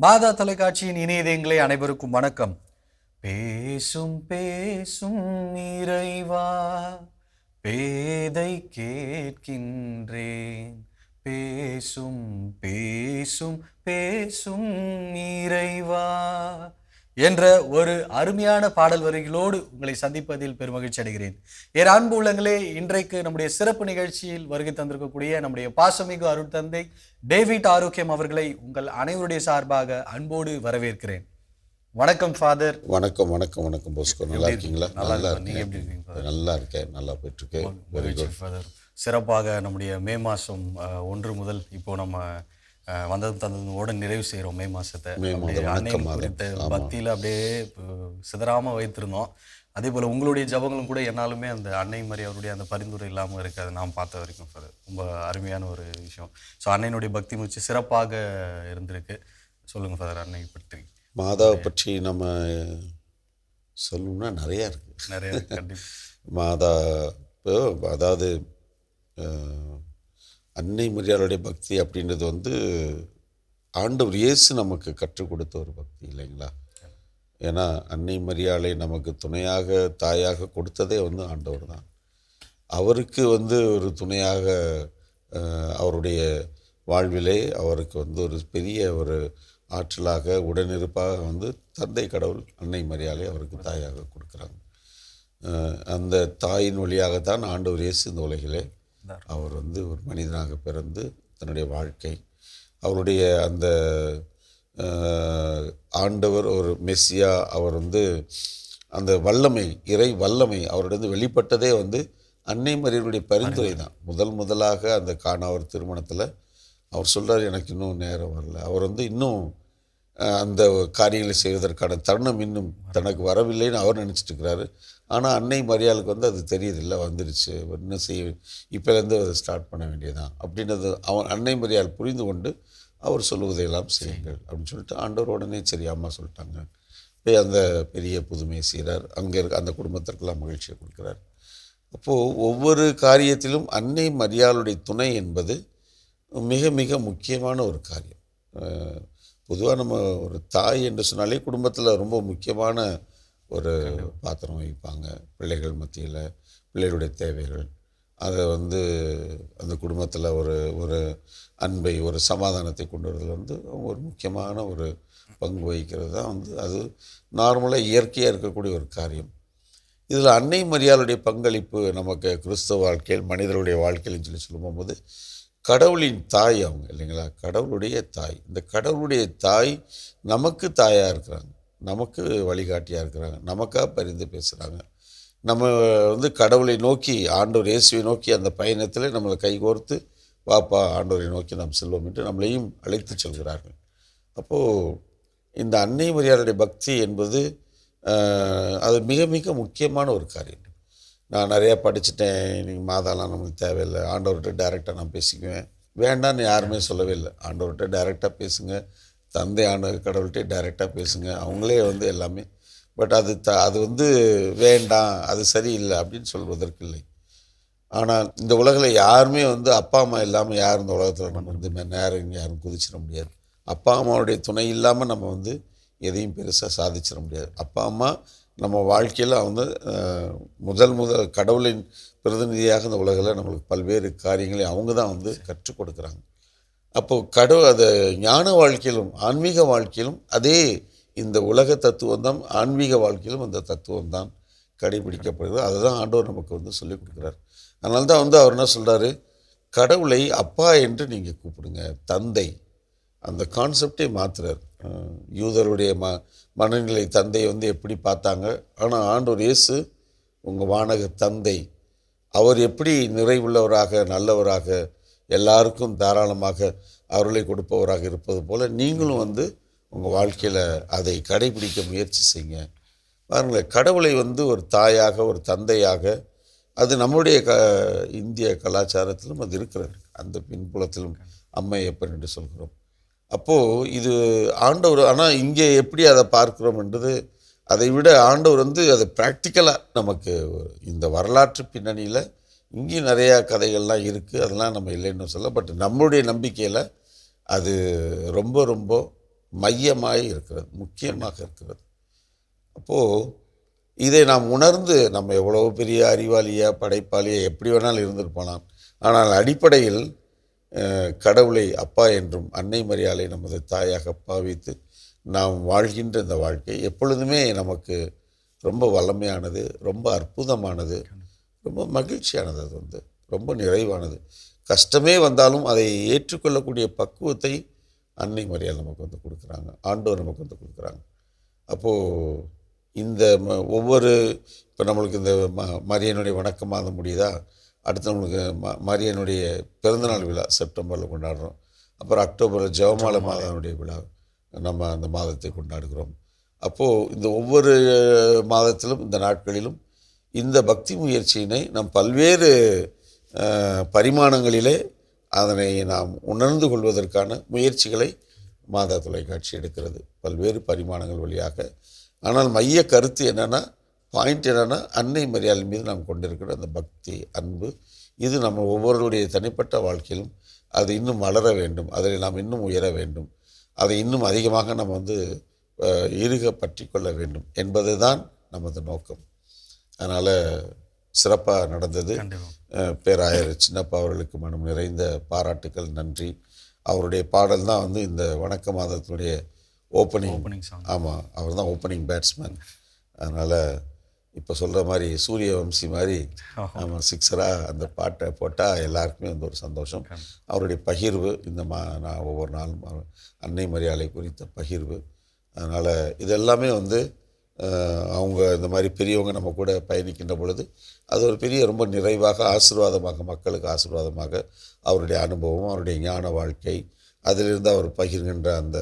மாதா தொலைக்காட்சியின் இணையதயங்களே அனைவருக்கும் வணக்கம். பேசும் பேசும் இறைவா, பேதை கேட்கின்றேன். பேசும் பேசும் பேசும் இறைவா என்ற ஒரு அருமையான பாடல் வரிகளோடு உங்களை சந்திப்பதில் பெருமகிழ்ச்சி அடைகிறேன். என் அன்பு உள்ளங்களே, இன்றைக்கு நம்முடைய சிறப்பு நிகழ்ச்சியில் வருகை தந்திருக்கக்கூடிய நம்முடைய பாசமிகு அருட்தந்தை டேவிட் ஆரோக்கியம் அவர்களை உங்கள் அனைவருடைய சார்பாக அன்போடு வரவேற்கிறேன். வணக்கம் ஃபாதர். வணக்கம் வணக்கம் வணக்கம் போஸ்கோ. நல்லா இருக்கீங்களா? நல்லா நீங்க எப்படி இருக்கீங்க? நல்லா இருக்கேன், நல்லா போயிட்டு இருக்கேன். ஃபாதர், சிறப்பாக நம்முடைய மே மாதம் 1 முதல் இப்போ நம்ம வந்ததும் தந்ததோடு நிறைவு செய்கிறோம் மே மாதத்தை. அன்னை குறித்த பக்தியில் அப்படியே சிதறாமல் வைத்திருந்தோம். அதே போல் உங்களுடைய ஜபங்களும் கூட என்னாலுமே அந்த அன்னை மாதிரி அவருடைய அந்த பரிந்துரை இல்லாமல் இருக்காது நாம் பார்த்த வரைக்கும். ஃபாதர், ரொம்ப அருமையான ஒரு விஷயம். ஸோ அன்னையினுடைய பக்தி முயற்சி சிறப்பாக இருந்திருக்கு. சொல்லுங்கள் ஃபாதர், அன்னை பற்றி. மாதாவை பற்றி நம்ம சொல்லணும்னா நிறையா இருக்குது. நிறைய கண்டிப்பாக மாதா அதாவது அன்னை மரியாளுடைய பக்தி அப்படின்றது ஆண்டவர் இயேசு நமக்கு கற்றுக் கொடுத்த ஒரு பக்தி இல்லைங்களா? ஏன்னா அன்னை மரியாளை நமக்கு துணையாக தாயாக கொடுத்ததே ஆண்டவர் தான். அவருக்கு ஒரு துணையாக அவருடைய வாழ்விலே அவருக்கு ஒரு பெரிய ஒரு ஆற்றலாக உடனிருப்பாக தந்தை கடவுள் அன்னை மரியாளை அவருக்கு தாயாக கொடுக்குறாங்க. அந்த தாயின் வழியாகத்தான் ஆண்டவர் இயேசு இந்த உலகிலே அவர் ஒரு மனிதனாக பிறந்து தன்னுடைய வாழ்க்கை அவருடைய அந்த ஆண்டவர் ஒரு மெஸ்ஸியா அவர் அந்த வல்லமை, இறை வல்லமை அவருடைய வெளிப்பட்டதே அன்னை மரியாளுடைய பரிந்துரை தான். முதலாக அந்த கானாவர் திருமணத்தில் அவர் சொல்கிறார், எனக்கு இன்னும் நேரம் வரல. அவர் இன்னும் அந்த காரியங்களை செய்வதற்கான தருணம் இன்னும் தனக்கு வரவில்லைன்னு அவர் நினச்சிட்டு இருக்கிறாரு. ஆனால் அன்னை மரியாளுக்கு அது தெரியுதில்லை, வந்துடுச்சு, என்ன செய்ய, இப்போலேருந்து அதை ஸ்டார்ட் பண்ண வேண்டியதான் அப்படின்றது அன்னை மரியாள் புரிந்து கொண்டு அவர் சொல்லுவதையெல்லாம் செய்யுங்கள் அப்படின்னு சொல்லிட்டு ஆண்டவர் உடனே சரி அம்மா சொல்லிட்டாங்க. போய் அந்த பெரிய புதுமையை செய்கிறார். அங்கே இருக்க அந்த குடும்பத்திற்கெல்லாம் மகிழ்ச்சியை கொடுக்குறார். அப்போது ஒவ்வொரு காரியத்திலும் அன்னை மரியாளுடைய துணை என்பது மிக மிக முக்கியமான ஒரு காரியம். பொதுவாக நம்ம ஒரு தாய் என்று சொன்னாலே குடும்பத்தில் ரொம்ப முக்கியமான ஒரு பாத்திரம் வகிப்பாங்க. பிள்ளைகள் மத்தியில் பிள்ளைகளுடைய தேவைகள் அதை அந்த குடும்பத்தில் ஒரு அன்பை, ஒரு சமாதானத்தை கொண்டு வரதில் அவங்க ஒரு முக்கியமான ஒரு பங்கு வகிக்கிறது தான் அது நார்மலாக இயற்கையாக இருக்கக்கூடிய ஒரு காரியம். இதில் அன்னை மரியாளுடைய பங்களிப்பு நமக்கு கிறிஸ்தவ வாழ்க்கையில் மனிதர்களுடைய வாழ்க்கையில்னு சொல்லும்போது கடவுளின் தாய் அவங்க இல்லைங்களா? கடவுளுடைய தாய். இந்த கடவுளுடைய தாய் நமக்கு தாயாக இருக்கிறாங்க, நமக்கு வழிகாட்டியாக இருக்கிறாங்க, நமக்காக பரிந்து பேசுகிறாங்க. நம்ம கடவுளை நோக்கி, ஆண்டவர் இயேசுவை நோக்கி அந்த பயணத்தில் நம்மளை கைகோர்த்து வாப்பா ஆண்டவரை நோக்கி நாம் செல்வோம் என்று நம்மளையும் அழைத்து செல்கிறார்கள். அப்போது இந்த அன்னை மரியாளுடைய பக்தி என்பது அது மிக மிக முக்கியமான ஒரு காரியம். நான் நிறையா படிச்சுட்டேன், நீங்கள் மாதாலாம் நம்மளுக்கு தேவையில்லை, ஆண்டவர்கிட்ட டைரெக்டாக நான் பேசிக்குவேன், வேண்டான்னு யாருமே சொல்லவே இல்லை. ஆண்டவர்கிட்ட டைரெக்டாக பேசுங்க, தந்தை கடவுள்கிட்ட டைரெக்டாக பேசுங்க, அவங்களே எல்லாமே. பட் அது வேண்டாம், அது சரியில்லை அப்படின்னு சொல்வதற்கு இல்லை. ஆனால் இந்த உலகில் யாருமே அப்பா அம்மா இல்லாமல் யாரும் இந்த உலகத்தில் நம்ம நேரம் யாரும் குதிச்சிட முடியாது. அப்பா அம்மாவுடைய துணை இல்லாமல் நம்ம எதையும் பெருசாக சாதிச்சிட முடியாது. அப்பா அம்மா நம்ம வாழ்க்கையில் முதல் கடவுளின் பிரதிநிதியாக இந்த உலகில் நம்மளுக்கு பல்வேறு காரியங்களை அவங்க தான் கற்றுக் கொடுக்குறாங்க. அப்போது அதை ஞான வாழ்க்கையிலும் ஆன்மீக வாழ்க்கையிலும் அதே இந்த உலக தத்துவம் தான், ஆன்மீக வாழ்க்கையிலும் அந்த தத்துவம் தான் கடைபிடிக்கப்படுகிறது. அதை தான் ஆண்டவர் நமக்கு சொல்லிக் கொடுக்குறார். அதனால தான் அவர் என்ன சொல்கிறாரு, கடவுளை அப்பா என்று நீங்கள் கூப்பிடுங்க, தந்தை. அந்த கான்செப்டே மாற்றுறார். யூதருடைய மனநிலை தந்தை எப்படி பார்த்தாங்க, ஆனால் ஆண்டவர் இயேசு உங்கள் வானக தந்தை, அவர் எப்படி நிறைவுள்ளவராக நல்லவராக எல்லாருக்கும் தாராளமாக அவர்களை கொடுப்பவராக இருப்பது போல் நீங்களும் உங்கள் வாழ்க்கையில் அதை கடைபிடிக்க முயற்சி செய்யுங்க. பாருங்களேன், கடவுளை ஒரு தாயாக ஒரு தந்தையாக அது நம்முடைய இந்திய கலாச்சாரத்திலும் அது இருக்கிறது. அந்த பின்புலத்திலும் அம்மை எப்பன் என்று சொல்கிறோம். அப்போது இது ஆண்டவர், ஆனால் இங்கே எப்படி அதை பார்க்கிறோம் என்றது, அதை விட ஆண்டவர் அதை ப்ராக்டிக்கலாக நமக்கு இந்த வரலாற்று பின்னணியில் இங்கேயும் நிறையா கதைகள்லாம் இருக்குது, அதெல்லாம் நம்ம இல்லைன்னு சொல்ல. பட் நம்மளுடைய நம்பிக்கையில் அது ரொம்ப ரொம்ப மையமாய் இருக்கிறது, முக்கியமாக இருக்கிறது. அப்போது இதை நாம் உணர்ந்து, நம்ம எவ்வளோ பெரிய அறிவாளியா படைப்பாளியா எப்படி வேணாலும் இருந்துட்டு போகலாம், ஆனால் அடிப்படையில் கடவுளை அப்பா என்றும் அன்னை மரியாளை நமது தாயாக பாவித்து நாம் வாழ்கின்ற இந்த வாழ்க்கை எப்பொழுதுமே நமக்கு ரொம்ப வல்லமையானது, ரொம்ப அற்புதமானது, ரொம்ப மகிழ்ச்சியானது. அது ரொம்ப நிறைவானது. கஷ்டமே வந்தாலும் அதை ஏற்றுக்கொள்ளக்கூடிய பக்குவத்தை அன்னை மரியாள் நமக்கு கொடுக்குறாங்க, ஆண்டவர் நமக்கு கொடுக்குறாங்க. அப்போது இந்த ஒவ்வொரு இப்போ நம்மளுக்கு இந்த மரியனுடைய வணக்க மாதம் முடியுதா, அடுத்து நம்மளுக்கு மரியனுடைய பிறந்தநாள் விழா செப்டம்பரில் கொண்டாடுறோம். அப்புறம் அக்டோபரில் ஜெபமாலை மாதனுடைய விழா நம்ம அந்த மாதத்தை கொண்டாடுகிறோம். அப்போது இந்த ஒவ்வொரு மாதத்திலும் இந்த நாட்களிலும் இந்த பக்தி முயற்சியினை நாம் பல்வேறு பரிமாணங்களிலே அதனை நாம் உணர்ந்து கொள்வதற்கான முயற்சிகளை மாதா தொலைக்காட்சி எடுக்கிறது, பல்வேறு பரிமாணங்கள் வழியாக. ஆனால் மைய கருத்து என்னென்னா, பாயிண்ட் என்னென்னா, அன்னை மரியாள் மீது நாம் கொண்டிருக்கிற அந்த பக்தி, அன்பு, இது நம்ம ஒவ்வொருடைய தனிப்பட்ட வாழ்க்கையிலும் அது இன்னும் வளர வேண்டும், அதில் நாம் இன்னும் உயர வேண்டும், அதை இன்னும் அதிகமாக நம்ம இறுக பற்றி கொள்ள வேண்டும் என்பது தான் நமது நோக்கம். அதனால் சிறப்பாக நடந்தது. பேராயர் சின்னப்பா அவர்களுக்கு மனம் நிறைந்த பாராட்டுக்கள், நன்றி. அவருடைய பாடல் தான் இந்த வணக்க மாதத்தினுடைய ஓப்பனிங். ஆமாம், அவர் தான் ஓப்பனிங் பேட்ஸ்மேன். அதனால் இப்போ சொல்கிற மாதிரி சூரியவம்சி மாதிரி நம்ம சிக்ஸராக அந்த பாட்டை போட்டால் எல்லாருக்குமே ஒரு சந்தோஷம். அவருடைய பகிர்வு நான் ஒவ்வொரு நாளும் அன்னை மரியாளை குறித்த பகிர்வு. அதனால் இதெல்லாமே அவங்க இந்த மாதிரி பெரியவங்க நம்ம கூட பயணிக்கின்ற பொழுது அது ஒரு பெரிய ரொம்ப நிறைவாக, ஆசீர்வாதமாக, மக்களுக்கு ஆசீர்வாதமாக அவருடைய அனுபவம், அவருடைய ஞான வாழ்க்கை, அதிலிருந்து அவர் பகிர்கின்ற அந்த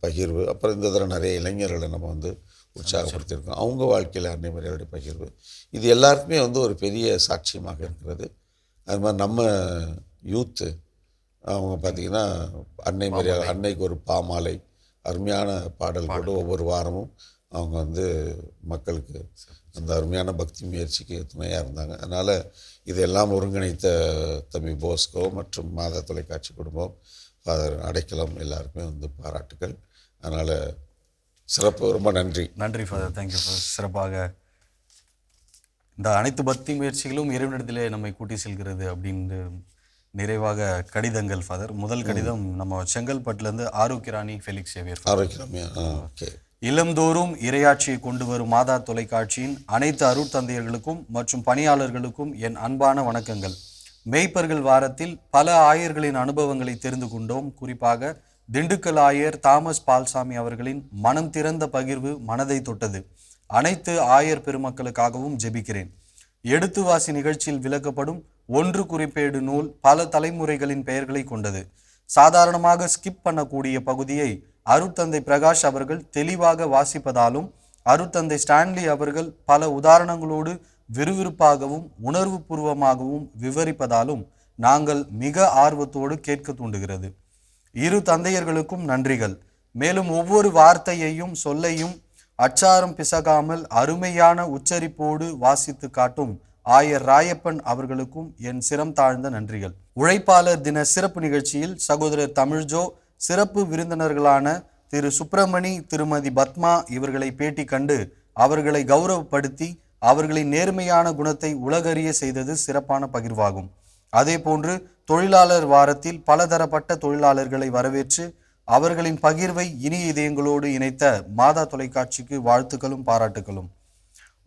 பகிர்வு. அப்புறம் இந்த தடவை நிறைய இளைஞர்களை நம்ம உற்சாகப்படுத்தியிருக்கோம், அவங்க வாழ்க்கையில் அன்னை மரியாளுடைய பகிர்வு. இது எல்லாருக்குமே ஒரு பெரிய சாட்சியமாக இருக்கிறது. அது மாதிரி நம்ம யூத்து அவங்க பார்த்திங்கன்னா அன்னை மரியாள் அன்னைக்கு ஒரு பாமாலை அருமையான பாடல் கூட ஒவ்வொரு வாரமும் அவங்க மக்களுக்கு அந்த அருமையான பக்தி முயற்சிக்கு துணையாக இருந்தாங்க. அதனால் இதெல்லாம் ஒருங்கிணைத்த தம்பி போஸ்கோ மற்றும் மாதா தொலைக்காட்சி குடும்பம், ஃபாதர் அடைக்கலம், எல்லாருக்குமே பாராட்டுக்கள். அதனால் சிறப்பு, ரொம்ப நன்றி. நன்றி ஃபாதர், தேங்க்யூ ஃபாதர். சிறப்பாக இந்த அனைத்து பக்தி முயற்சிகளும் இறைவனிடத்திலே நம்மை கூட்டி செல்கிறது அப்படின்னு நிறைவாக கடிதங்கள் ஃபாதர். முதல் கடிதம் நம்ம செங்கல்பட்டுலேருந்து ஆரோக்கியராணி ஃபெலிக்ஸ் சேவியர். ஆரோக்கியராணி, இல்லந்தோறும் இறையாட்சியை கொண்டு வரும் மாதா தொலைக்காட்சியின் அனைத்து அருட்தந்தையர்களுக்கும் மற்றும் பணியாளர்களுக்கும் என் அன்பான வணக்கங்கள். மேய்ப்பர்கள் வாரத்தில் பல ஆயர்களின் அனுபவங்களை தெரிந்து கொண்டோம். குறிப்பாக திண்டுக்கல் ஆயர் தாமஸ் பால்சாமி அவர்களின் மனம் திறந்த பகிர்வு மனதை தொட்டது. அனைத்து ஆயர் பெருமக்களுக்காகவும் ஜெபிக்கிறேன். எடுத்துவாசி நிகழ்ச்சியில் விளக்கப்படும் 1 குறிப்பேடு நூல் பல தலைமுறைகளின் பெயர்களை கொண்டது. சாதாரணமாக ஸ்கிப் பண்ணக்கூடிய பகுதியை அருட்தந்தை பிரகாஷ் அவர்கள் தெளிவாக வாசிப்பதாலும், அருட்தந்தை ஸ்டான்லி அவர்கள் பல உதாரணங்களோடு விறுவிறுப்பாகவும் உணர்வு பூர்வமாகவும் விவரிப்பதாலும் நாங்கள் மிக ஆர்வத்தோடு கேட்க தூண்டுகிறது. இரு தந்தையர்களுக்கும் நன்றிகள். மேலும் ஒவ்வொரு வார்த்தையையும் சொல்லையும் அச்சாரம் பிசகாமல் அருமையான உச்சரிப்போடு வாசித்து காட்டும் ஆயர் ராயப்பன் அவர்களுக்கும் என் சிரம் தாழ்ந்த நன்றிகள். உழைப்பாளர் தின சிறப்பு நிகழ்ச்சியில் சகோதரர் தமிழ்ஜோ, சிறப்பு விருந்தினர்களான திரு சுப்பிரமணி, திருமதி பத்மா இவர்களை பேட்டி கண்டு அவர்களை கௌரவப்படுத்தி அவர்களின் நேர்மையான குணத்தை உலகறிய செய்தது சிறப்பான பகிர்வாகும். அதே போன்று தொழிலாளர் வாரத்தில் பலதரப்பட்ட தொழிலாளர்களை வரவேற்று அவர்களின் பகிர்வை இனிய இதயங்களோடு இணைத்த மாதா தொலைக்காட்சிக்கு வாழ்த்துக்களும் பாராட்டுகளும்.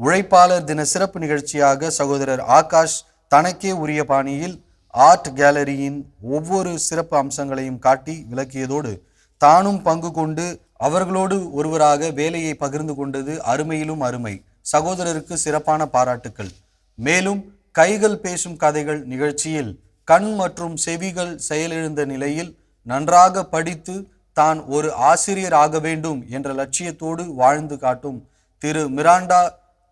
உழைப்பாளர் தின சிறப்பு நிகழ்ச்சியாக சகோதரர் ஆகாஷ் தனக்கே உரிய பாணியில் ஆர்ட் கேலரியின் ஒவ்வொரு சிறப்பு அம்சங்களையும் காட்டி விளக்கியதோடு தானும் பங்கு கொண்டு அவர்களோடு ஒருவராக வேலையை பகிர்ந்து கொண்டது அருமையிலும் அருமை. சகோதரருக்கு சிறப்பான பாராட்டுக்கள். மேலும் கைகள் பேசும் கதைகள் நிகழ்ச்சியில் கண் மற்றும் செவிகள் செயலிழந்த நிலையில் நன்றாக படித்து தான் ஒரு ஆசிரியர் ஆக வேண்டும் என்ற லட்சியத்தோடு வாழ்ந்து காட்டும் திரு மிராண்டா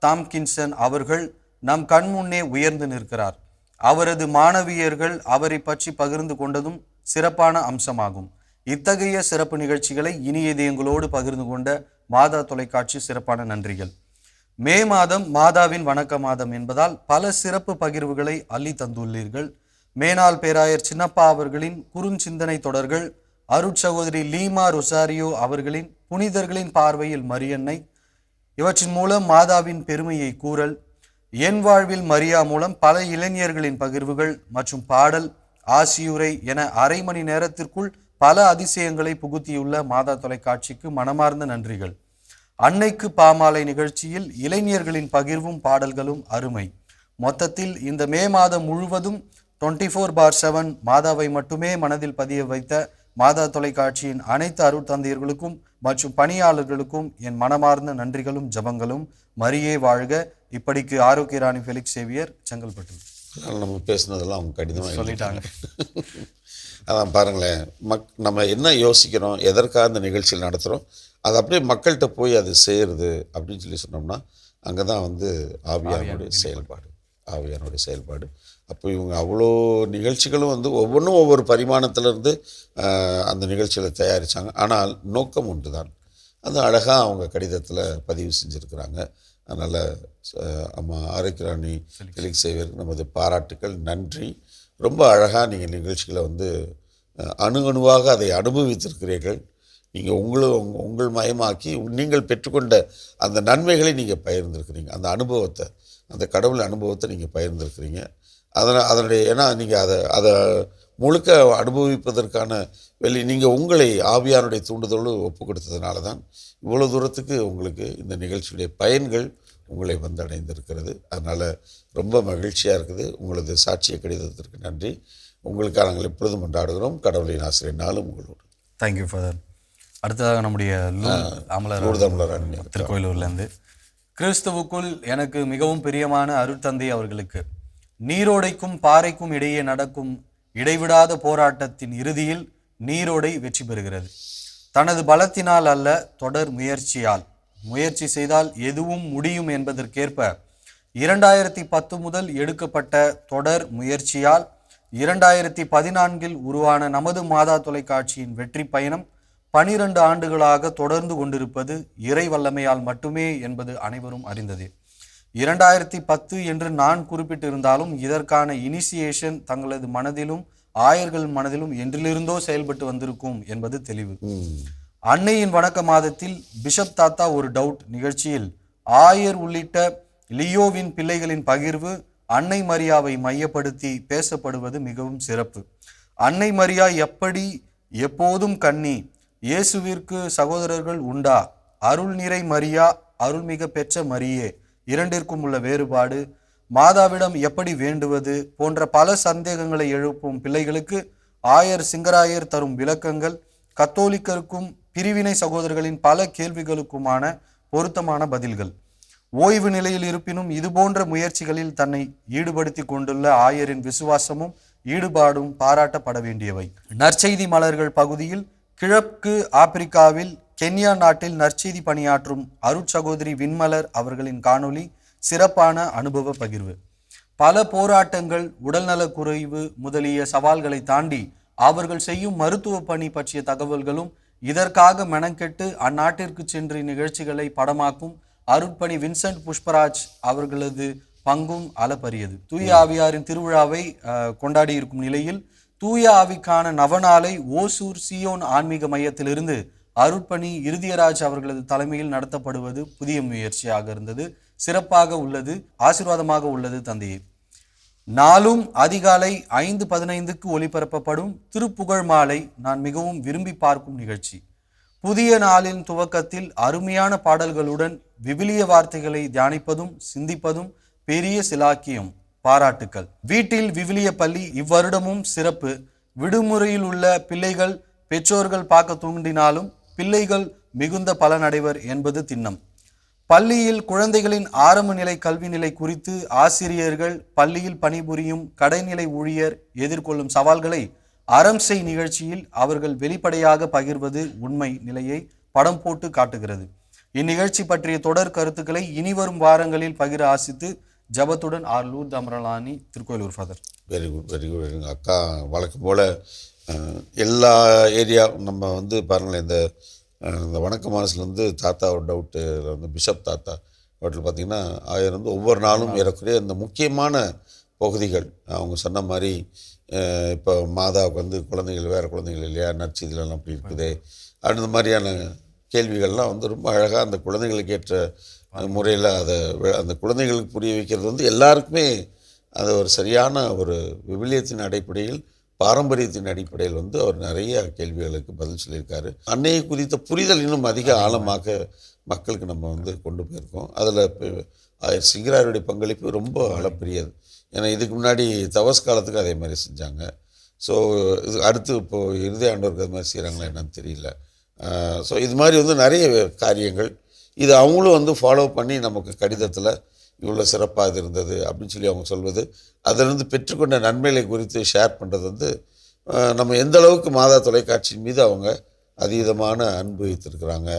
தாம்கின்சன் அவர்கள் நம் கண்முன்னே உயர்ந்து நிற்கிறார். அவரது மாணவியர்கள் அவரை பற்றி பகிர்ந்து கொண்டதும் சிறப்பான அம்சமாகும். இத்தகைய சிறப்பு நிகழ்ச்சிகளை இனிய இதயங்களோடு பகிர்ந்து கொண்ட மாதா தொலைக்காட்சி சிறப்பான நன்றிகள். மே மாதம் மாதாவின் வணக்க மாதம் என்பதால் பல சிறப்பு பகிர்வுகளை அள்ளி தந்துள்ளீர்கள். மேனாள் பேராயர் சின்னப்பா அவர்களின் குறுஞ்சிந்தனை தொடர்கள், அருட்சகோதரி லீமா ரொசாரியோ அவர்களின் புனிதர்களின் பார்வையில் மரியன்னை, இவற்றின் மூலம் மாதாவின் பெருமையை கூறல், என் வாழ்வில் மரியா மூலம் பல இளைஞர்களின் பகிர்வுகள் மற்றும் பாடல், ஆசியுரை என அரை மணி நேரத்திற்குள் பல அதிசயங்களை புகுத்தியுள்ள மாதா தொலைக்காட்சிக்கு மனமார்ந்த நன்றிகள். அன்னைக்கு பாமாலை நிகழ்ச்சியில் இளைஞர்களின் பகிர்வும் பாடல்களும் அருமை. மொத்தத்தில் இந்த மே மாதம் முழுவதும் 24/7 மாதாவை மட்டுமே மனதில் பதிய வைத்த மாதா தொலைக்காட்சியின் அனைத்து அருட்தந்தையர்களுக்கும் மற்றும் பணியாளர்களுக்கும் என் மனமார்ந்த நன்றிகளும் ஜபங்களும். மரியே வாழ்க. இப்படிக்கு ஆரோக்கிய ராணி ஃபெலிக்ஸ் சேவியர், செங்கல்பட்டு. நம்ம பேசுனதெல்லாம் அவங்க கடிதமாக சொல்லிட்டாங்க. அதான் பாருங்களேன், நம்ம என்ன யோசிக்கிறோம், எதற்காக அந்த நிகழ்ச்சியில் நடத்துகிறோம், அது அப்படியே மக்கள்கிட்ட போய் அது செய்கிறது அப்படின்னு சொல்லி சொன்னோம்னா அங்கே தான் வந்து ஆவியானுடைய செயல்பாடு. அப்போ இவங்க அவ்வளோ நிகழ்ச்சிகளும் வந்து ஒவ்வொன்றும் ஒவ்வொரு பரிமாணத்திலேருந்து அந்த நிகழ்ச்சிகளை தயாரித்தாங்க. ஆனால் நோக்கம் ஒன்று தான். அது அழகாக அவங்க கடிதத்தில் பதிவு செஞ்சுருக்கிறாங்க. அதனால் அம்மா ஆரோக்கியராணி ஃபெலிக்ஸ் சேவியருக்கு நமது பாராட்டுக்கள், நன்றி. ரொம்ப அழகாக நீங்கள் நிகழ்ச்சிகளை வந்து அணுவாக அதை அனுபவித்திருக்கிறீர்கள். நீங்கள் உங்கள் மயமாக்கி நீங்கள் பெற்றுக்கொண்ட அந்த நன்மைகளை நீங்கள் பகிர்ந்திருக்கிறீங்க. அந்த அனுபவத்தை, அந்த கடவுள் அனுபவத்தை நீங்கள் பகிர்ந்திருக்கிறீங்க. அதனுடைய ஏன்னா நீங்கள் அதை முழுக்க அனுபவிப்பதற்கான நீங்கள் உங்களை ஆவியானுடைய தூண்டுதலோடு ஒப்பு கொடுத்ததுனால தான் இவ்வளோ தூரத்துக்கு உங்களுக்கு இந்த நிகழ்ச்சியுடைய பயன்கள் உங்களை வந்து அடைந்திருக்கிறது. அதனால் ரொம்ப மகிழ்ச்சியாக இருக்குது. உங்களது சாட்சிய கடிதத்திற்கு நன்றி. உங்களுக்காக நாங்கள் எப்பொழுதும் கொண்டாடுகிறோம். கடவுளின் ஆசிரியர் நாளும் உங்களோடு. Thank you father. அடுத்ததாக நம்முடைய அமலர் திருக்கோயிலூர்லேருந்து, கிறிஸ்துவுக்குள் எனக்கு மிகவும் பிரியமான அருட்தந்தை அவர்களுக்கு, நீரோடைக்கும் பாறைக்கும் இடையே நடக்கும் இடைவிடாத போராட்டத்தின் இறுதியில் நீரோடை வெற்றி பெறுகிறது. தனது பலத்தினால் அல்ல, தொடர் முயற்சியால். முயற்சி செய்தால் எதுவும் முடியும் என்பதற்கேற்ப 2010 முதல் எடுக்கப்பட்ட தொடர் முயற்சியால் 2014 உருவான நமது மாதா தொலைக்காட்சியின் வெற்றி பயணம் 12 ஆண்டுகளாக தொடர்ந்து கொண்டிருப்பது இறை வல்லமையால் மட்டுமே என்பது அனைவரும் அறிந்ததே. 2010 என்று நான் குறிப்பிட்டிருந்தாலும் இதற்கான இனிஷியேஷன் தங்களது மனதிலும் ஆயர்கள் மனதிலும் என்றிலிருந்தோ செயல்பட்டு வந்திருக்கும் என்பது தெளிவு. அன்னையின் வணக்க மாதத்தில் பிஷப் தாத்தா ஒரு டவுட் நிகழ்ச்சியில் ஆயர் உள்ளிட்ட லியோவின் பிள்ளைகளின் பகிர்வு அன்னை மரியாவை மையப்படுத்தி பேசப்படுவது மிகவும் சிறப்பு. அன்னை மரியா எப்படி எப்போதும் கன்னி, இயேசுவிற்கு சகோதரர்கள் உண்டா, அருள் நிறை மரியா, அருள்மிக பெற்ற மரியே, இரண்டிற்கும் உள்ள வேறுபாடு, மாதாவிடம் எப்படி வேண்டுவது போன்ற பல சந்தேகங்களை எழுப்பும் பிள்ளைகளுக்கு ஆயர் சிங்கராயர் தரும் விளக்கங்கள், கத்தோலிக்கருக்கும் பிரிவினை சகோதரர்களின் பல கேள்விகளுக்குமான பொருத்தமான பதில்கள். ஓய்வு நிலையில் இருப்பினும் இதுபோன்ற முயற்சிகளில் தன்னை ஈடுபடுத்தி கொண்டுள்ள ஆயரின் விசுவாசமும் ஈடுபாடும் பாராட்டப்பட வேண்டியவை. நற்செய்தி மலர்கள் பகுதியில் கிழக்கு ஆப்பிரிக்காவில் கென்யா நாட்டில் நற்செய்தி பணியாற்றும் அருட்சகோதரி விண்மலர் அவர்களின் காணொளி சிறப்பான அனுபவ பகிர்வு. பல போராட்டங்கள், உடல்நலக் குறைவு முதலிய சவால்களை தாண்டி அவர்கள் செய்யும் மருத்துவ பணி பற்றிய தகவல்களும், இதற்காக மெனக்கெட்டு அந்நாட்டிற்கு சென்று நிகழ்ச்சிகளை படமாக்கும் அருட்பணி வின்சென்ட் புஷ்பராஜ் அவர்களது பங்கும் அளப்பரியது. தூய ஆவியாரின் திருவிழாவை கொண்டாடி இருக்கும் நிலையில் தூய ஆவிக்கான நவநாளை ஓசூர் சியோன் ஆன்மீக மையத்திலிருந்து அருட்பணி இருதியராஜ் அவர்களது தலைமையில் நடத்தப்படுவது புதிய முயற்சியாக இருந்தது. சிறப்பாக உள்ளது, ஆசீர்வாதமாக உள்ளது தந்தையே. நாளும் அதிகாலை 5:15 ஒளிபரப்பப்படும் திருப்புகழ் மாலை நான் மிகவும் விரும்பி பார்க்கும் நிகழ்ச்சி. புதிய நாளின் துவக்கத்தில் அருமையான பாடல்களுடன் விவிலிய வார்த்தைகளை தியானிப்பதும் சிந்திப்பதும் பெரிய சிலாக்கியம். பாராட்டுக்கள். வீட்டில் விவிலிய பள்ளி இவ்வருடமும் சிறப்பு. விடுமுறையில் உள்ள பிள்ளைகள் பெற்றோர்கள் பார்க்க தூண்டினாலும் பிள்ளைகள் மிகுந்த பலனடைவர் என்பது திண்ணம். பள்ளியில் குழந்தைகளின் ஆரம்ப நிலை கல்வி நிலை குறித்து ஆசிரியர்கள், பள்ளியில் பணிபுரியும் கடைநிலை ஊழியர் எதிர்கொள்ளும் சவால்களை அறம்சை நிகழ்ச்சியில் அவர்கள் வெளிப்படையாக பகிர்வது உண்மை நிலையை படம் போட்டு காட்டுகிறது. இந்நிகழ்ச்சி பற்றிய தொடர் கருத்துக்களை இனிவரும் வாரங்களில் பகிர ஆசித்து ஜபத்துடன் ஆர்லூர் தமரலானி, Tirukoilur father. Very good, very good. எங்கள் அக்கா வழக்கம் போல் எல்லா ஏரியா நம்ம வந்து பாருங்களேன், இந்த வணக்க மாதத்துலேருந்து தாத்தாவோட டவுட்டு வந்து பிஷப் தாத்தா டவுட்டில் பார்த்திங்கன்னா ஆயிரம் வந்து ஒவ்வொரு நாளும் ஏறக்குறைய இந்த முக்கியமான பகுதிகள் அவங்க சொன்ன மாதிரி இப்போ மாதாவுக்கு வந்து குழந்தைகள் வேறு குழந்தைகள் இல்லையா, நற்செய்திலாம் அப்படி இருக்குது, அந்த மாதிரியான கேள்விகள்லாம் வந்து ரொம்ப அழகாக அந்த குழந்தைகளுக்கு ஏற்ற முறையில் அதை அந்த குழந்தைகளுக்கு புரிய வைக்கிறது வந்து எல்லாருக்குமே அது ஒரு சரியான ஒரு விவிலியத்தின் அடிப்படையில், பாரம்பரியத்தின் அடிப்படையில் வந்து அவர் நிறைய கேள்விகளுக்கு பதில் சொல்லியிருக்காரு. அன்னையை குறித்த புரிதல் இன்னும் அதிக ஆழமாக மக்களுக்கு நம்ம வந்து கொண்டு போயிருக்கோம். அதில் சிங்கராருடைய பங்களிப்பு ரொம்ப அளப்பரியது. ஏன்னா இதுக்கு முன்னாடி தவஸ் காலத்துக்கு அதே மாதிரி செஞ்சாங்க. ஸோ இது அடுத்து இப்போது இறுதி ஆண்டவருக்கு அது மாதிரி செய்கிறாங்களா என்னன்னு தெரியல. ஸோ இது மாதிரி வந்து நிறைய காரியங்கள் இது அவங்களும் வந்து ஃபாலோ பண்ணி நமக்கு கடிதத்தில் இவ்வளோ சிறப்பாக இது இருந்தது அப்படின்னு சொல்லி அவங்க சொல்வது, அதிலிருந்து பெற்றுக்கொண்ட நன்மைகளை குறித்து ஷேர் பண்ணுறது வந்து நம்ம எந்த அளவுக்கு மாதா தொலைக்காட்சியின் மீது அவங்க அதீதமான அன்பு வைத்திருக்கிறாங்க,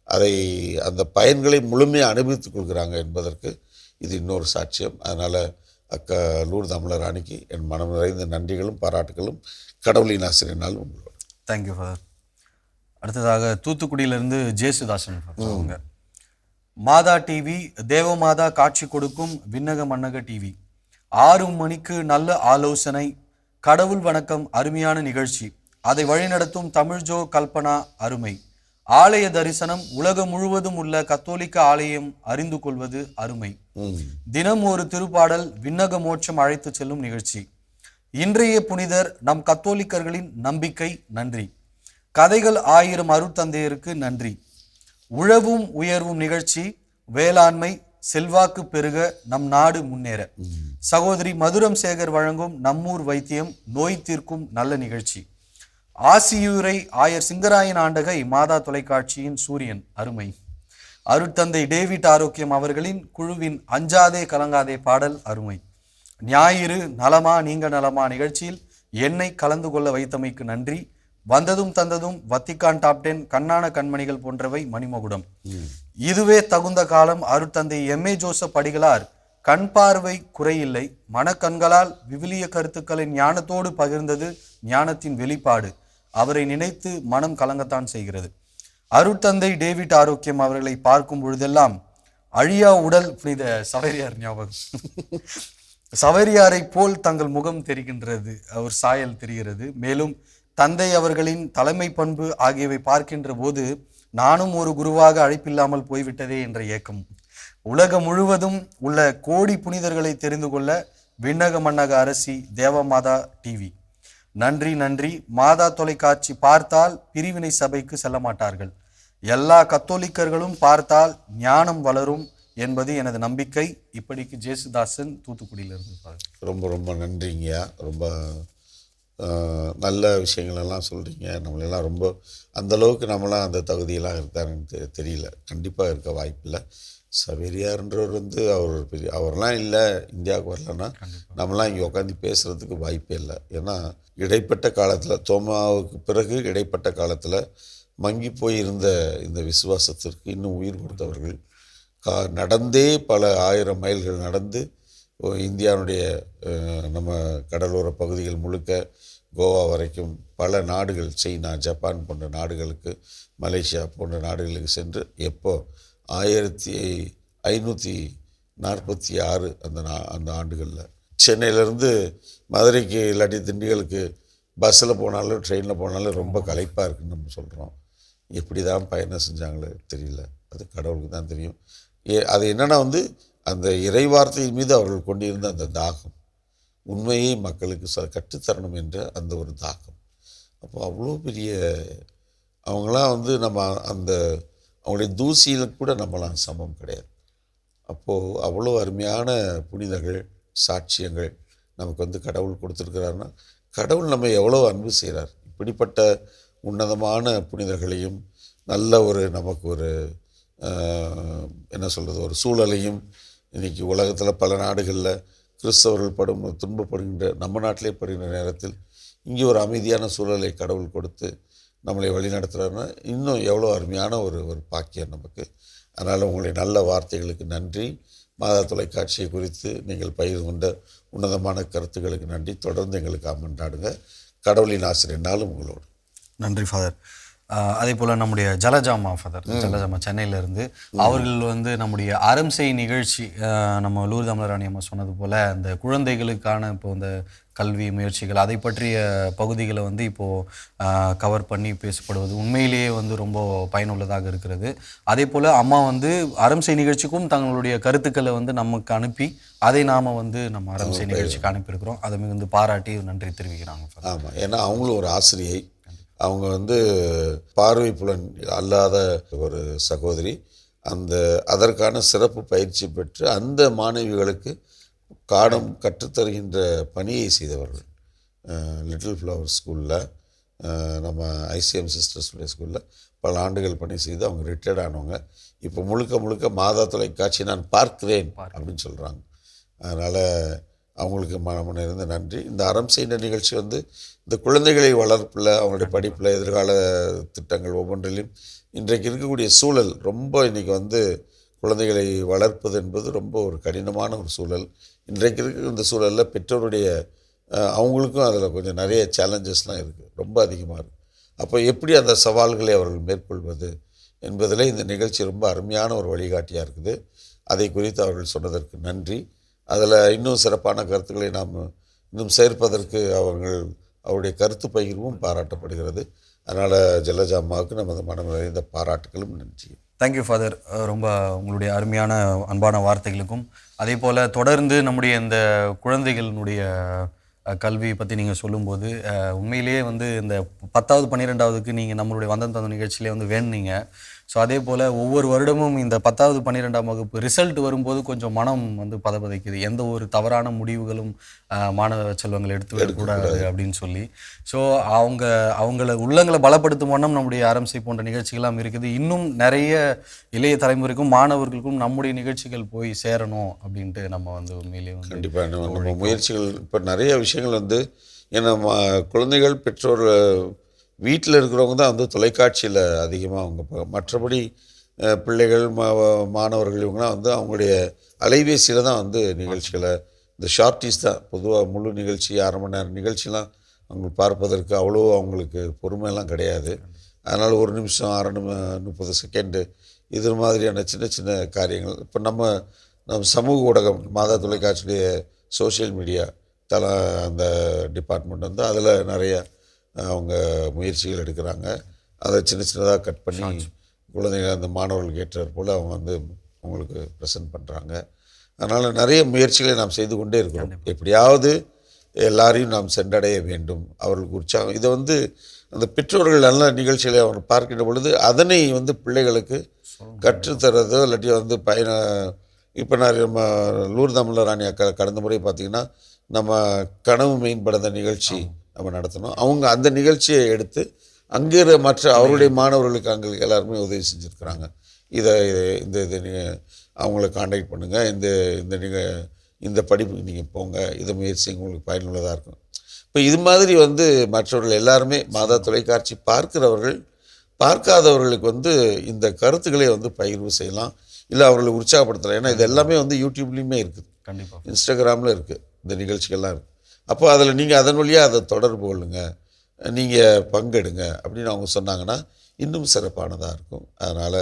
அதை அந்த பயன்களை முழுமையாக அனுபவித்துக் கொள்கிறாங்க என்பதற்கு இது இன்னொரு சாட்சியம். அதனால் அக்கா லூர்து அமலராணிக்கு என் மனம் நிறைந்த நன்றிகளும் பாராட்டுகளும் கடவுளின் ஆசிரியனால் உங்களோட. Thank you father. அடுத்ததாக தூத்துக்குடியிலிருந்து ஜேசுதாசன் அவங்க, மாதா டிவி தேவமாதா காட்சி கொடுக்கும் விண்ணக மன்னக டிவி 6 மணிக்கு நல்ல ஆலோசனை, கடவுள் வணக்கம் அருமையான நிகழ்ச்சி, அதை வழிநடத்தும் தமிழ்ஜோ கல்பனா அருமை, ஆலய தரிசனம் உலகம் முழுவதும் உள்ள கத்தோலிக்க ஆலயம் அறிந்து கொள்வது அருமை, தினம் ஒரு திருப்பாடல் விண்ணக மோட்சம் அழைத்து செல்லும் நிகழ்ச்சி, இன்றைய புனிதர் நம் கத்தோலிக்கர்களின் நம்பிக்கை நன்றி, கதைகள் 1000 அருட்தந்தையருக்கு நன்றி, உழவும் உயர்வும் நிகழ்ச்சி, வேளாண்மை செல்வாக்கு பெருக நம் நாடு முன்னேற, சகோதரி மதுரம் சேகர் வழங்கும் நம்மூர் வைத்தியம் நோய் தீர்க்கும் நல்ல நிகழ்ச்சி, ஆசியூரை ஆயர் சிங்கராயன் ஆண்டகை மாதா தொலைக்காட்சியின் சூரியன் அருமை, அருட்தந்தை டேவிட் ஆரோக்கியம் அவர்களின் குழுவின் அஞ்சாதே கலங்காதே பாடல் அருமை, ஞாயிறு நலமா நீங்க நலமா நிகழ்ச்சியில் என்னை கலந்து கொள்ள வைத்தமைக்கு நன்றி, வந்ததும் தந்ததும் வத்திக்கான் டாப் 10 கண்ணான கண்மணிகள் போன்றவை மணிமகுடம், இதுவே தகுந்த காலம் அருட்தந்தை எம்ஏ ஜோசப் அடிகளார் கண் பார்வை குறையில்லை, மனக்கண்களால் விவிலிய கருத்துக்களை ஞானத்தோடு பகிர்ந்தது ஞானத்தின் வெளிப்பாடு, அவரை நினைத்து மனம் கலங்கத்தான் செய்கிறது, அருட்தந்தை டேவிட் ஆரோக்கியம் அவர்களை பார்க்கும் பொழுதெல்லாம் அழியா உடல் புனித சவேரியார் ஞாபகம் சவேரியாரை போல் தங்கள் முகம் தெரிகின்றது, அவர் சாயல் தெரிகிறது, மேலும் தந்தை அவர்களின் தலைமை பண்பு ஆகியவை பார்க்கின்ற போது நானும் ஒரு குருவாக அழைப்பில்லாமல் போய்விட்டதே என்ற ஏக்கம், உலகம் முழுவதும் உள்ள கோடி புனிதர்களை தெரிந்து கொள்ள விண்ணக மன்னக அரசி தேவமாதா டிவி நன்றி நன்றி, மாதா தொலைக்காட்சி பார்த்தால் பிரிவினை சபைக்கு செல்ல மாட்டார்கள், எல்லா கத்தோலிக்கர்களும் பார்த்தால் ஞானம் வளரும் என்பது எனது நம்பிக்கை. இப்படிக்கு ஜேசுதாசன் தூத்துக்குடியிலிருந்து. ரொம்ப ரொம்ப நன்றிங்கய்யா. ரொம்ப நல்ல விஷயங்களெல்லாம் சொல்கிறீங்க. நம்மளெல்லாம் ரொம்ப அந்தளவுக்கு நம்மளாம் அந்த தகுதியெல்லாம் இருக்காருன்னு தெரியல, கண்டிப்பாக இருக்க வாய்ப்பில்லை. சவேரியார்ன்றவர் வந்து அவர்லாம் இல்லை, இந்தியாவுக்கு வரலன்னா நம்மளாம் இங்கே உட்காந்து பேசுகிறதுக்கு வாய்ப்பே இல்லை. ஏன்னா இடைப்பட்ட காலத்தில், தோமாவுக்கு பிறகு இடைப்பட்ட காலத்தில் மங்கி போயிருந்த இந்த விசுவாசத்திற்கு இன்னும் உயிர் கொடுத்தவர்கள், நடந்தே பல 1000 மைல்கள் நடந்து இந்தியாவுடைய நம்ம கடலோர பகுதிகள் முழுக்க கோவா வரைக்கும் பல நாடுகள், சைனா, ஜப்பான் போன்ற நாடுகளுக்கு, மலேசியா போன்ற நாடுகளுக்கு சென்று எப்போ 1546 அந்த ஆண்டுகளில் சென்னையிலேருந்து மதுரைக்கு இல்லாட்டி திண்டுக்கலுக்கு பஸ்ஸில் போனாலும் ட்ரெயினில் போனாலும் ரொம்ப களைப்பாக இருக்குதுன்னு நம்ம சொல்கிறோம். எப்படி தான் பயணம் செஞ்சாங்களோ தெரியல, அது கடவுளுக்கு தான் தெரியும். அது என்னென்னா வந்து அந்த இறைவார்த்தையின் மீது அவர்கள் கொண்டிருந்த அந்த தாகம், உண்மையை மக்களுக்கு கற்றுத்தரணும் என்ற அந்த ஒரு தாகம். அப்போ அவ்வளோ பெரிய அவங்களாம் வந்து நம்ம அந்த அவங்களுடைய தூசியில் கூட நம்மளாம் சமம் கிடையாது. அப்போது அவ்வளோ அருமையான புனிதர்கள், சாட்சியங்கள் நமக்கு வந்து கடவுள் கொடுத்துருக்கிறாருன்னா, கடவுள் நம்ம எவ்வளோ அன்பு செய்கிறார். இப்படிப்பட்ட உன்னதமான புனிதர்களையும் நல்ல ஒரு நமக்கு ஒரு என்ன சொல்கிறது, ஒரு சூழலையும் இன்றைக்கி உலகத்தில் பல நாடுகளில் கிறிஸ்தவர்கள் துன்பப்படுகின்ற, நம்ம நாட்டிலே படுகின்ற நேரத்தில் இங்கே ஒரு அமைதியான சூழலை கடவுள் கொடுத்து நம்மளை வழிநடத்துகிறாருன்னா இன்னும் எவ்வளோ அருமையான ஒரு பாக்கியம் நமக்கு. அதனால் உங்களுடைய நல்ல வார்த்தைகளுக்கு நன்றி. மாதா தொலைக்காட்சியை குறித்து நீங்கள் பகிர்ந்து கொண்ட உன்னதமான கருத்துக்களுக்கு நன்றி. தொடர்ந்து எங்களுக்கு அமர்ந்தாடுங்க. கடவுளின் ஆசிரியர் நாளும் உங்களோடு. நன்றி ஃபாதர். அதே போல் நம்முடைய ஜலஜாமா ஃபாதர் ஜலஜாமா சென்னையிலேருந்து அவர்கள் வந்து நம்முடைய அறம்செய் நிகழ்ச்சி நம்ம லூர்து அமலராணி அம்மா சொன்னது போல் அந்த குழந்தைகளுக்கான இப்போ இந்த கல்வி முயற்சிகள் அதை பற்றிய பகுதிகளை வந்து இப்போது கவர் பண்ணி பேசப்படுவது உண்மையிலேயே வந்து ரொம்ப பயனுள்ளதாக இருக்கிறது. அதே போல் அம்மா வந்து அறம்செய் நிகழ்ச்சிக்கும் தங்களுடைய கருத்துக்களை வந்து நமக்கு அனுப்பி அதை நாம் வந்து நம்ம அறம்செய் நிகழ்ச்சிக்கு அனுப்பியிருக்கிறோம். அதை மிகுந்து பாராட்டி நன்றி தெரிவிக்கிறாங்க. ஆமாம், ஏன்னா அவங்களும் ஒரு ஆசிரியை, அவங்க வந்து பார்வை புலன் அல்லாத ஒரு சகோதரி. அதற்கான சிறப்பு பயிற்சி பெற்று அந்த மாணவிகளுக்கு பாடம் கற்றுத்தருகின்ற பணியை செய்தவர்கள். லிட்டில் ஃப்ளவர் ஸ்கூலில், நம்ம ஐசிஎம் சிஸ்டர்ஸுடைய ஸ்கூலில் பல ஆண்டுகள் பணி செய்து அவங்க ரிட்டையர்ட் ஆனவங்க. இப்போ முழுக்க முழுக்க மாதா தொலைக்காட்சி நான் பார்க்கிறேன் அப்படின்னு சொல்கிறாங்க. அதனால் அவங்களுக்கு மன இருந்த நன்றி. இந்த அறம் செய்த நிகழ்ச்சி வந்து இந்த குழந்தைகளை வளர்ப்பில், அவங்களுடைய படிப்பில், எதிர்கால திட்டங்கள் ஒவ்வொன்றிலும் இன்றைக்கு இருக்கக்கூடிய சூழல் ரொம்ப, இன்றைக்கி வந்து குழந்தைகளை வளர்ப்பது என்பது ரொம்ப ஒரு கடினமான ஒரு சூழல். இன்றைக்கு இருக்கிற இந்த சூழலில் பெற்றோருடைய அவங்களுக்கும் அதில் கொஞ்சம் நிறைய சேலஞ்சஸ்லாம் இருக்குது, ரொம்ப அதிகமாக இருக்குது. அப்போ எப்படி அந்த சவால்களை அவர்கள் மேற்கொள்வது என்பதில் இந்த நிகழ்ச்சி ரொம்ப அருமையான ஒரு வழிகாட்டியாக இருக்குது. அதை குறித்து அவர்கள் சொன்னதற்கு நன்றி. அதில் இன்னும் சிறப்பான கருத்துக்களை நாம் இன்னும் சேர்ப்பதற்கு அவருடைய கருத்து பகிர்வும் பாராட்டப்படுகிறது. அதனால் ஜலஜா அம்மாவுக்கு நமது மனம் நிறைந்த பாராட்டுகளும் நன்றி. Thank you father. ரொம்ப உங்களுடைய அருமையான அன்பான வார்த்தைகளுக்கும் அதே போல் தொடர்ந்து நம்முடைய இந்த குழந்தைகளினுடைய கல்வி பற்றி நீங்கள் சொல்லும்போது உண்மையிலேயே வந்து இந்த 10வது 12வதுக்கு நீங்கள் நம்மளுடைய வந்தம் தந்த நிகழ்ச்சியிலே வந்து வேணுனீங்க. ஸோ அதே போல் ஒவ்வொரு வருடமும் இந்த 10வது 12ஆம் வகுப்பு ரிசல்ட் வரும்போது கொஞ்சம் மனம் வந்து பதபதைக்குது. எந்த ஒரு தவறான முடிவுகளும் மாணவ செல்வங்கள் எடுத்துவிடக்கூடாது அப்படின்னு சொல்லி. ஸோ அவங்கள உள்ளங்களை பலப்படுத்தும் வண்ணம் நம்முடைய அறம்சை போன்ற நிகழ்ச்சிகள்லாம் இருக்குது. இன்னும் நிறைய இளைய தலைமுறைக்கும் மாணவர்களுக்கும் நம்முடைய நிகழ்ச்சிகள் போய் சேரணும் அப்படின்ட்டு நம்ம வந்து உண்மையிலேயே வந்து கண்டிப்பாக நம்ம முயற்சிகள் இப்போ நிறைய விஷயங்கள் வந்து, ஏன்னா குழந்தைகள் பெற்றோர் வீட்டில் இருக்கிறவங்க தான் வந்து தொலைக்காட்சியில் அதிகமாக அவங்க மற்றபடி பிள்ளைகள் மாணவர்கள் இவங்களாம் வந்து அவங்களுடைய அலைபேசியில் தான் வந்து நிகழ்ச்சிகளை, இந்த ஷார்ட்டீஸ் தான் பொதுவாக முழு நிகழ்ச்சி 1/2 மணி நேரம் நிகழ்ச்சிலாம் அவங்க பார்ப்பதற்கு அவ்வளோ அவங்களுக்கு பொறுமையெல்லாம் கிடையாது. அதனால் 1 நிமிஷம் 30 செகண்டு இது மாதிரியான சின்ன சின்ன காரியங்கள் இப்போ நம்ம சமூக ஊடகம் மாதா தொலைக்காட்சியுடைய சோஷியல் மீடியா அந்த டிபார்ட்மெண்ட் வந்து அதில் நிறைய அவங்க முயற்சிகள் எடுக்கிறாங்க. அதை சின்ன சின்னதாக கட் பண்ணி குழந்தைங்க அந்த மாணவர்களுக்கு ஏற்றார் போல் அவங்க வந்து அவங்களுக்கு ப்ரெசென்ட் பண்ணுறாங்க. அதனால் நிறைய முயற்சிகளை நாம் செய்து கொண்டே இருக்கிறோம். எப்படியாவது எல்லாரையும் நாம் சென்றடைய வேண்டும், அவர்களுக்கு உற்சாகம். இதை வந்து அந்த பெற்றோர்கள் நல்ல நிகழ்ச்சிகளை அவங்க பார்க்கின்ற பொழுது அதனை வந்து பிள்ளைகளுக்கு கற்றுத்தரதோ இல்லாட்டி வந்து இப்போ நம்ம லூர்து அமலராணி அக்கா கடந்த முறை பார்த்திங்கன்னா நம்ம கனவு மேம்படுத்த நிகழ்ச்சி நம்ம நடத்தணும். அவங்க அந்த நிகழ்ச்சியை எடுத்து அங்கே மற்ற அவருடைய மாணவர்களுக்கு அங்கே எல்லாருமே உதவி செஞ்சுருக்கிறாங்க. இதை நீங்கள் அவங்கள காண்டாக்ட் பண்ணுங்கள், இந்த படிப்புக்கு நீங்கள் போங்க, இதை முயற்சி உங்களுக்கு பயனுள்ளதாக இருக்கும். இப்போ இது மாதிரி வந்து மற்றவர்கள் எல்லாருமே மாதா தொலைக்காட்சி பார்க்காதவர்களுக்கு வந்து இந்த கருத்துக்களை வந்து பகிர்வு செய்யலாம், இல்லை அவர்களை உற்சாகப்படுத்தலாம். ஏன்னா இது எல்லாமே வந்து யூடியூப்லேயுமே இருக்குது, கண்டிப்பாக இன்ஸ்டாகிராமில் இருக்குது, இந்த நிகழ்ச்சிகள்லாம் இருக்குது. அப்போ அதில் நீங்கள் அதன் வழியாக அதை தொடர்பு கொள்ளுங்க, நீங்கள் பங்கெடுங்க அப்படின்னு அவங்க சொன்னாங்கன்னா இன்னும் சிறப்பானதாக இருக்கும். அதனால்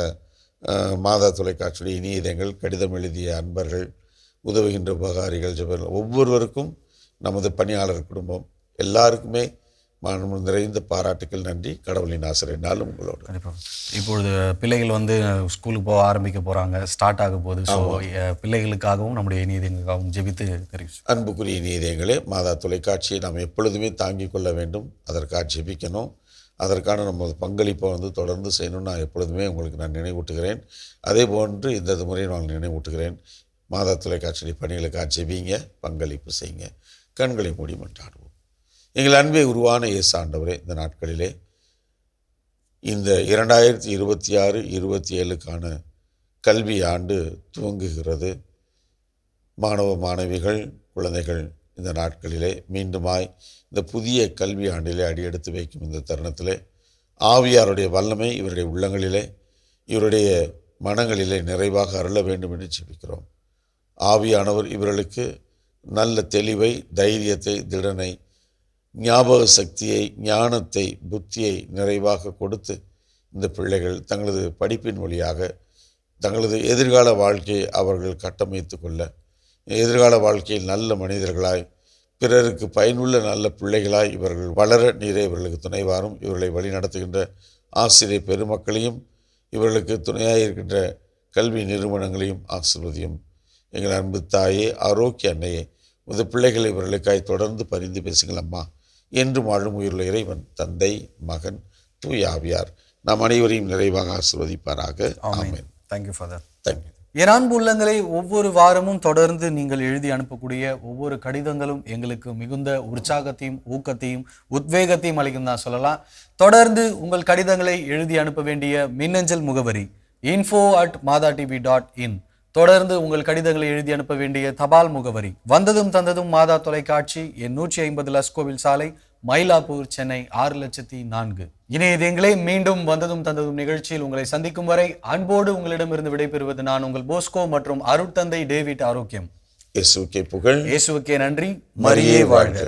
மாதா தொலைக்காட்சியுடைய இணையதங்கள், கடிதம் எழுதிய அன்பர்கள், உதவுகின்ற உபகாரிகள், ஒவ்வொருவருக்கும் நமது பணியாளர் குடும்பம் எல்லாருக்குமே மனம் நிறைந்த பாராட்டுக்கள், நன்றி. கடவுளின் ஆசிரியர் நாளும் உங்களோட. கண்டிப்பாக. இப்பொழுது பிள்ளைகள் வந்து ஸ்கூலுக்கு போக ஆரம்பிக்க போகிறாங்க, ஸ்டார்ட் ஆக போகுது. ஸோ பிள்ளைகளுக்காகவும் நம்முடைய இணையதங்களுக்காகவும் ஜெபித்து தெரிவிச்சு. அன்புக்குரிய இணையதங்களே, மாதா தொலைக்காட்சியை நாம் எப்பொழுதுமே தாங்கிக் கொள்ள வேண்டும், அதற்காக ஜெபிக்கணும், அதற்கான நம்ம பங்களிப்பை வந்து தொடர்ந்து செய்யணும்னு நான் எப்பொழுதுமே உங்களுக்கு நான் நினைவூட்டுகிறேன். அதே போன்று இந்த முறையை நான் நினைவூட்டுகிறேன். மாதா தொலைக்காட்சியுடைய பணிகளுக்காக ஜெபிங்க, பங்களிப்பு செய்யுங்க. கண்களை மூடி மன்றாடுவோம். எங்கள் அன்பை உருவான இயேசு ஆண்டவரே, இந்த நாட்களிலே இந்த 2026-27க்கான கல்வி ஆண்டு துவங்குகிறது. மாணவ மாணவிகள், குழந்தைகள் இந்த நாட்களிலே மீண்டுமாய் இந்த புதிய கல்வி ஆண்டிலே அடியெடுத்து வைக்கும் இந்த தருணத்திலே ஆவியாருடைய வல்லமை இவருடைய உள்ளங்களிலே, இவருடைய மனங்களிலே நிறைவாக அருள வேண்டும் என்று ஜெபிக்கிறோம். ஆவியானவர் இவர்களுக்கு நல்ல தெளிவை, தைரியத்தை, திடனை, ஞாபக சக்தியை, ஞானத்தை, புத்தியை நிறைவாக கொடுத்து இந்த பிள்ளைகள் தங்களது படிப்பின் வழியாக தங்களது எதிர்கால வாழ்க்கையை அவர்கள் கட்டமைத்து கொள்ள, எதிர்கால வாழ்க்கையில் நல்ல மனிதர்களாய், பிறருக்கு பயனுள்ள நல்ல பிள்ளைகளாய் இவர்கள் வளர நீரே இவர்களுக்கு துணைவாரும். இவர்களை வழிநடத்துகின்ற ஆசிரியர் பெருமக்களையும் இவர்களுக்கு துணையாக இருக்கின்ற கல்வி நிறுவனங்களையும் ஆசீர்வதியும். எங்கள் அன்பு தாயே, ஆரோக்கிய அன்னையே, உமது பிள்ளைகளை இவர்களுக்காய் தொடர்ந்து பரிந்து பேசுங்கள் அம்மா. என்றும் வாழும் உயிருள்ள இறைவன் தந்தை, மகன், தூய ஆவியார் நாம் அனைவரையும் நிறைவாக ஆசீர்வதிப்பாராக. ஆமென். Thank you father. தேங்க்யூ. என் அன்பு உள்ளங்களை, ஒவ்வொரு வாரமும் தொடர்ந்து நீங்கள் எழுதி அனுப்பக்கூடிய ஒவ்வொரு கடிதங்களும் எங்களுக்கு மிகுந்த உற்சாகத்தையும் ஊக்கத்தையும் உத்வேகத்தையும் அளிக்கும் தான் சொல்லலாம். தொடர்ந்து உங்கள் கடிதங்களை எழுதி அனுப்ப வேண்டிய மின்னஞ்சல் முகவரி info@madatv.in. தொடர்ந்து உங்கள் கடிதங்களை எழுதி அனுப்ப வேண்டிய தபால் முகவரி வந்ததும் தந்ததும் மாதா தொலைக்காட்சி, எண் 150 லஸ்கோவில் சாலை, மயிலாப்பூர், சென்னை 6004. இணையதளங்களே, மீண்டும் வந்ததும் தந்ததும் நிகழ்ச்சியில் உங்களை சந்திக்கும் வரை அன்போடு உங்களிடமிருந்து விடைபெறுவது நான் உங்கள் போஸ்கோ மற்றும் அருட்தந்தை டேவிட் ஆரோக்கியம். இயேசுவுக்கே புகழ், இயேசுவுக்கே நன்றி. மரியே வாழ்க.